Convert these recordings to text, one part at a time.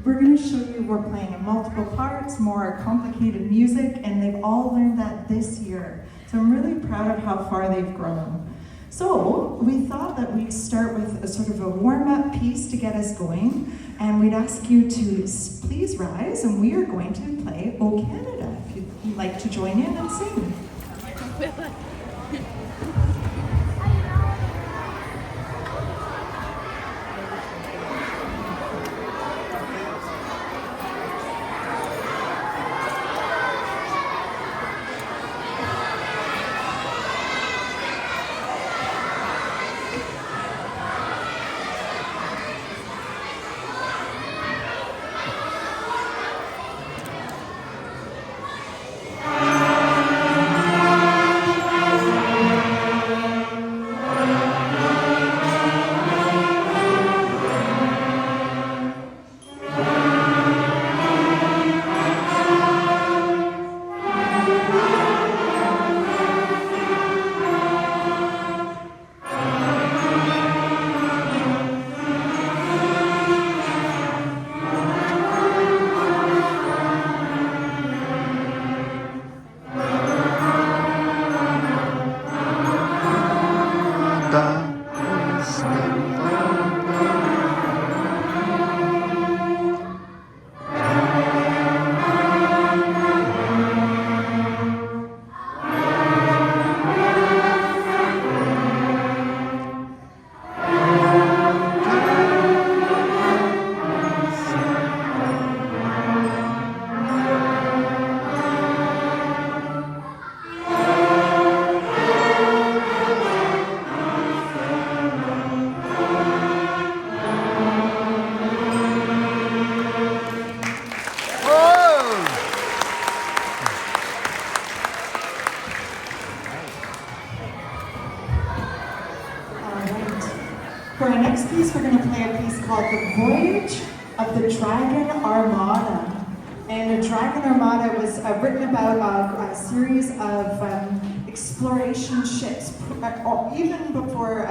we're going to show you we're playing in multiple parts, more complicated music, and they've all learned that this year. So I'm really proud of how far they've grown. So we thought that we'd start with a sort of a warm-up piece to get us going, and we'd ask you to please rise, and we are going to play O Canada, if you'd like to join in and sing. For our next piece, we're going to play a piece called The Voyage of the Dragon Armada. And the Dragon Armada was written about a series of exploration ships, even before,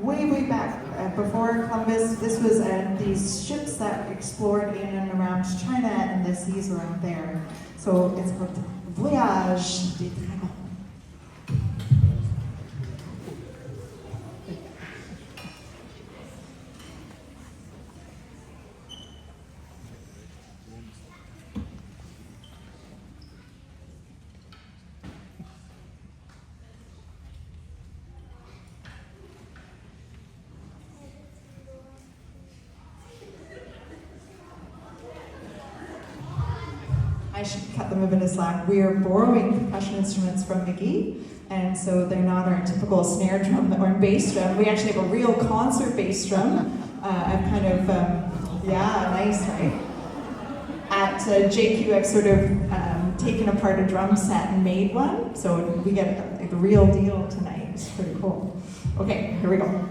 way back, before Columbus. This was these ships that explored in and around China and the seas around there. So it's called Voyage des Dragons. I should cut them a bit of slack. We are borrowing percussion instruments from McGee, and so they're not our typical snare drum or bass drum. We actually have a real concert bass drum. I've kind of, yeah, nice, right? At JQ, I've sort of taken apart a drum set and made one, so we get the real deal tonight. It's pretty cool. Okay, here we go.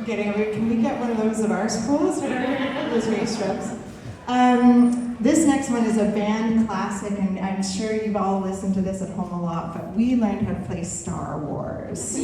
getting away. Can we get one of those at our schools? Those race trucks. This next one is a band classic, and I'm sure you've all listened to this at home a lot, but we learned how to play Star Wars.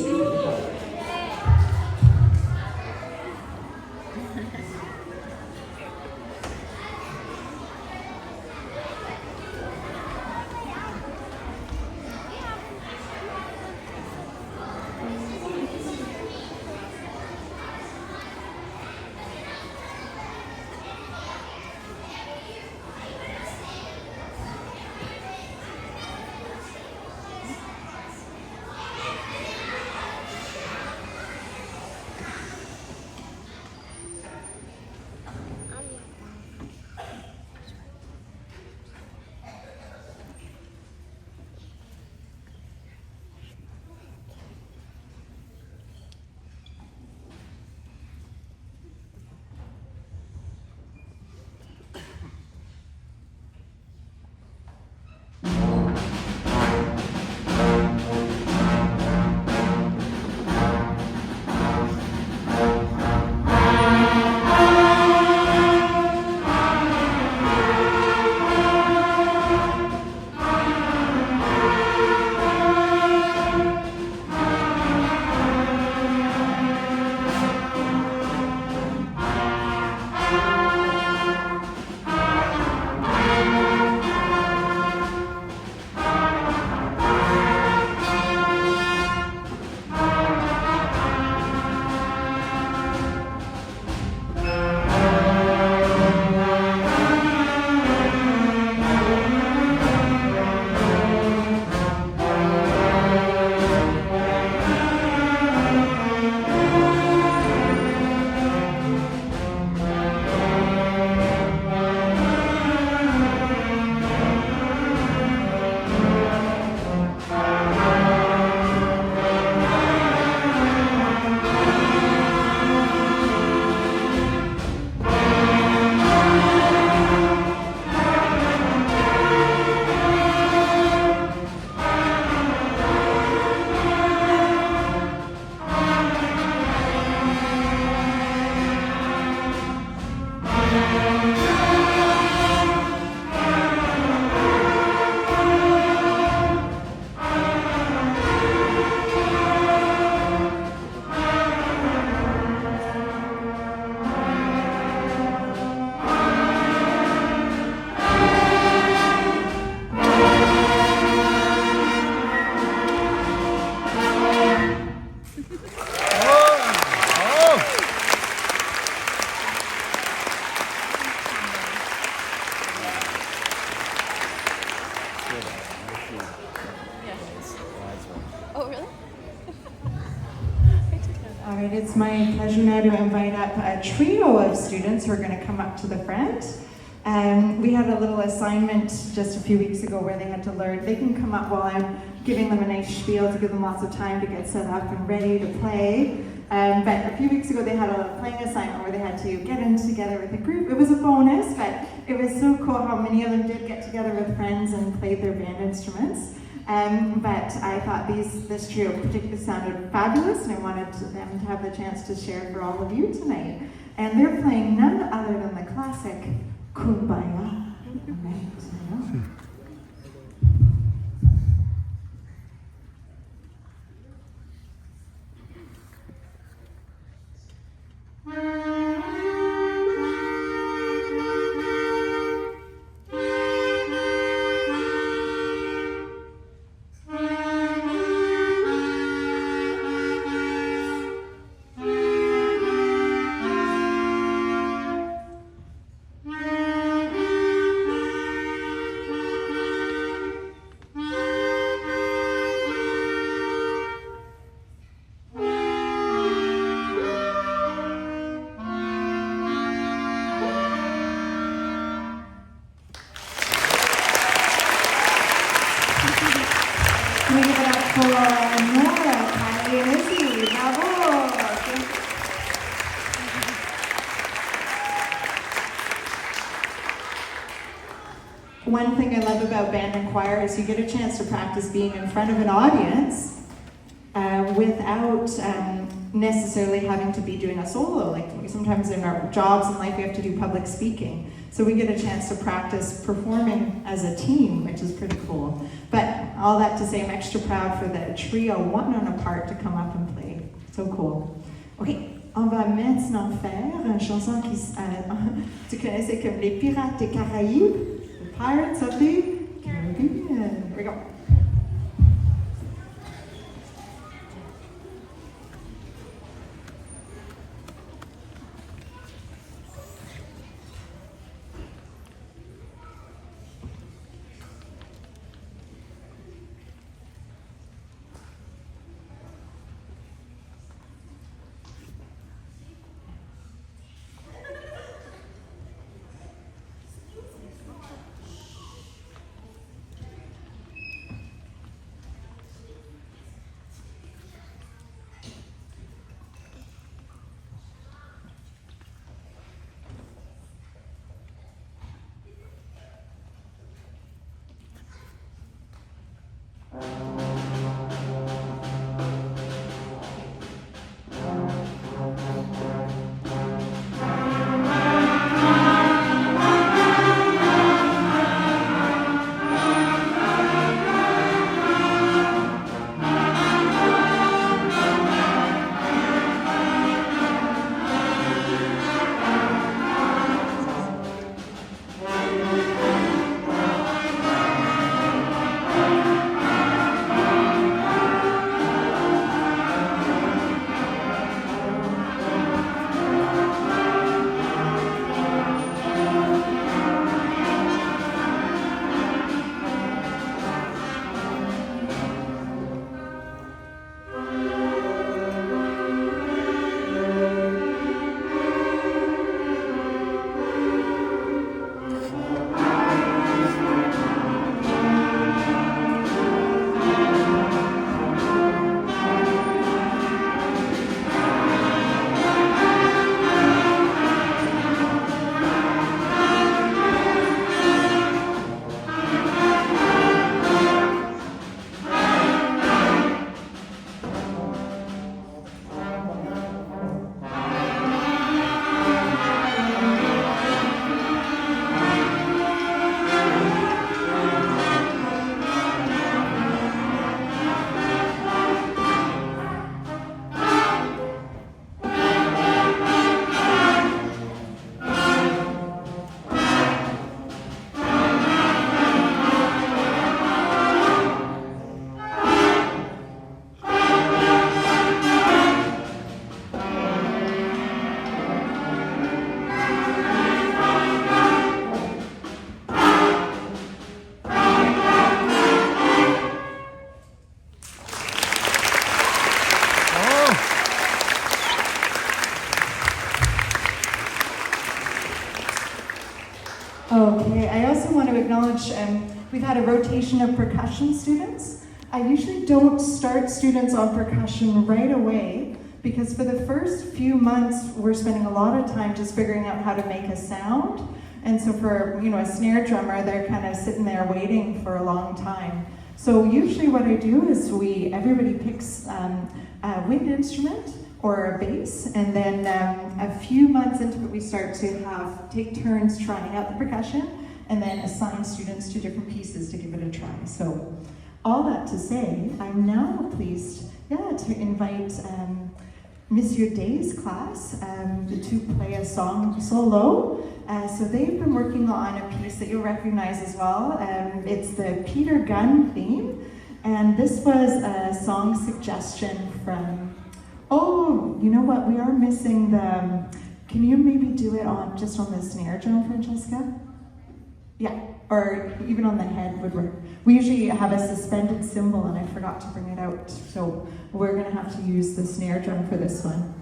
All right, it's my pleasure now to invite up a trio of students who are going to come up to the front. We had a little assignment just a few weeks ago where they had to learn. They can come up while I'm giving them a nice spiel to give them lots of time to get set up and ready to play. But a few weeks ago they had a playing assignment where they had to get in together with a group. It was a bonus, but it was so cool how many of them did get together with friends and played their band instruments. But I thought this trio particularly sounded fabulous, and I wanted them to have the chance to share for all of you tonight. And they're playing none other than the classic Kumbaya. Can we give it up for Nora, Kylie, and Izzy? Bravo! One thing I love about band and choir is you get a chance to practice being in front of an audience without necessarily having to be doing a solo. Like sometimes in our jobs in life we have to do public speaking. So we get a chance to practice performing as a team, which is pretty cool. But all that to say, I'm extra proud for the trio, one on a part, to come up and play. So cool. Okay, on va maintenant faire une chanson qui tu connaissais comme les Pirates des Caraïbes, the Pirates of the Caribbean. Here we go. Okay, I also want to acknowledge we've had a rotation of percussion students. I usually don't start students on percussion right away because for the first few months we're spending a lot of time just figuring out how to make a sound. And so for a snare drummer, they're kind of sitting there waiting for a long time. So usually what I do is everybody picks a wind instrument or a bass, and then a few months into it we start to take turns trying out the percussion and then assign students to different pieces to give it a try. So all that to say, I'm now pleased to invite Monsieur Day's class to play a song solo. So they've been working on a piece that you'll recognize as well. It's the Peter Gunn theme, and this was a song suggestion from, oh, you know what, we are missing the, can you maybe do it just on the snare drum, Francesca? Yeah, or even on the head would work. We usually have a suspended cymbal and I forgot to bring it out, so we're gonna have to use the snare drum for this one.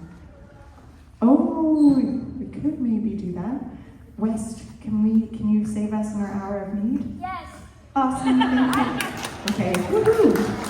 Oh, we could maybe do that. West, can you save us in our hour of need? Yes. Awesome, thank you. Okay, woohoo.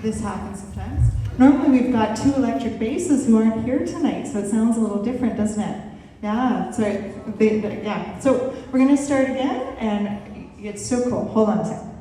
this happens sometimes. Normally we've got two electric basses who aren't here tonight, so it sounds a little different, doesn't it? Yeah, sorry. Yeah. So we're going to start again, and it's so cool. Hold on a second.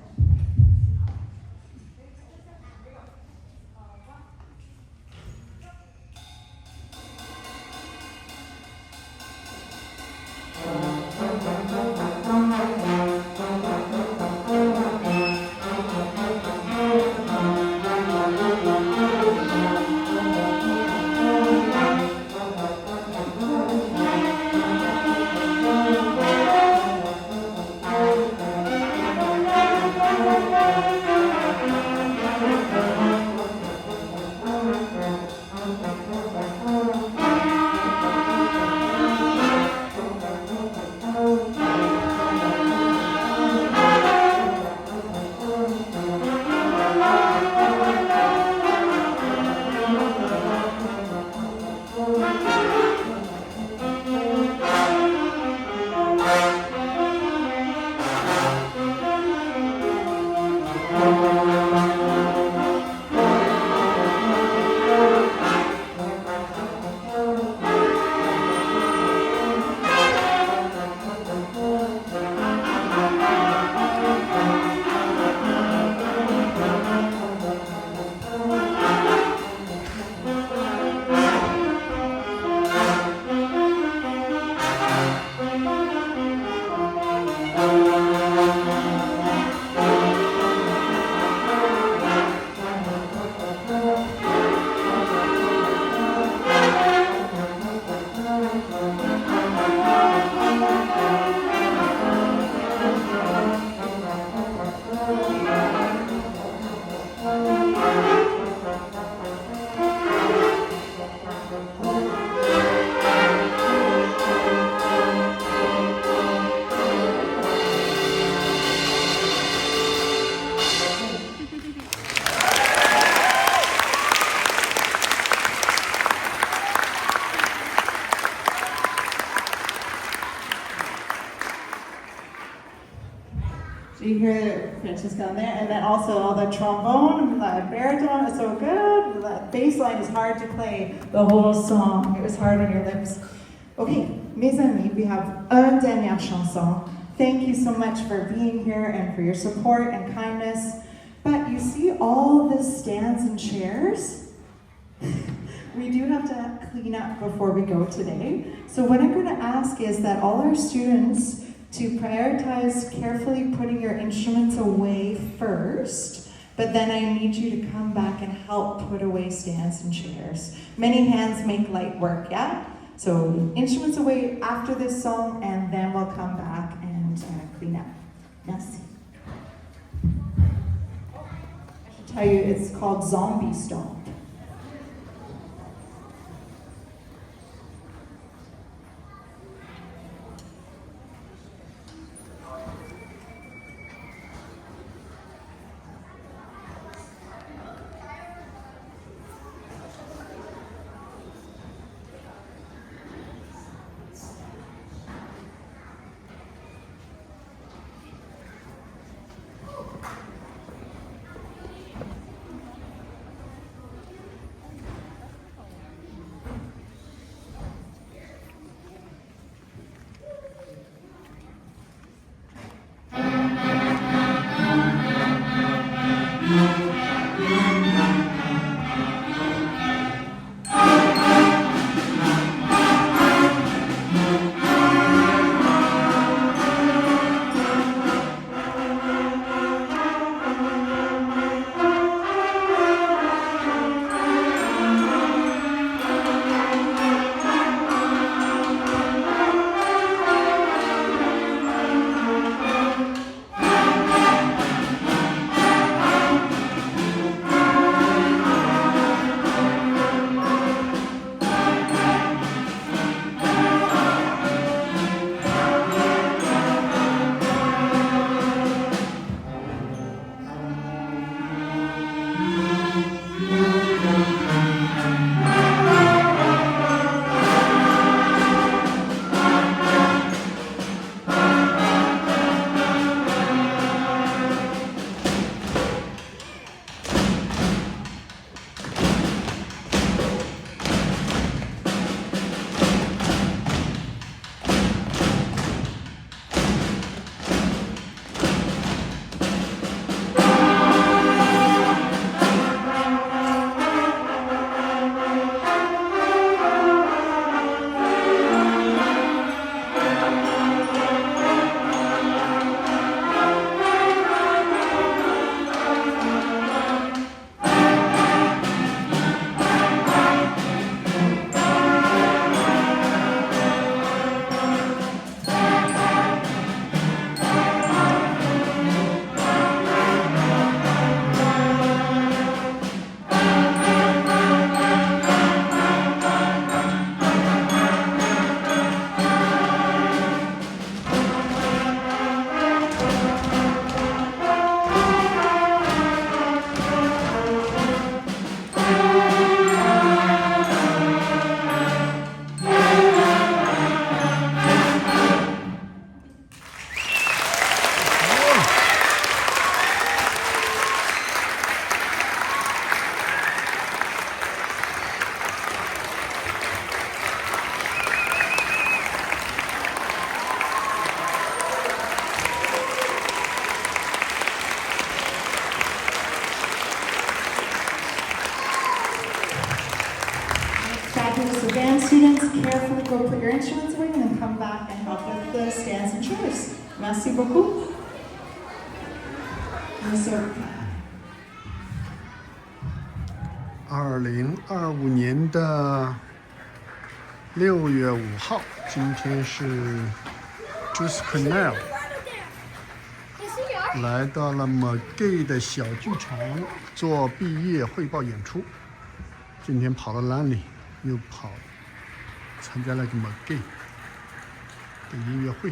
So you hear Francesca on there, and then also all the trombone, the baritone is so good. The bass line is hard to play the whole song. It was hard on your lips. Okay, mes amis, we have une dernière chanson. Thank you so much for being here and for your support and kindness. But you see all the stands and chairs? We do have to clean up before we go today. So what I'm going to ask is that all our students to prioritize carefully putting your instruments away first, but then I need you to come back and help put away stands and chairs. Many hands make light work, yeah? So instruments away after this song, and then we'll come back and clean up. Merci. I should tell you, it's called Zombie Stomp. go put your instruments away and then come back and help with the stands and chairs. Merci beaucoup. Monsieur. 2025年的6月5号，今天是 Jules Quesnel 来到了 Ecole 的小剧场做毕业汇报演出。今天跑到兰里，又参加了个 Ecole 的音乐会。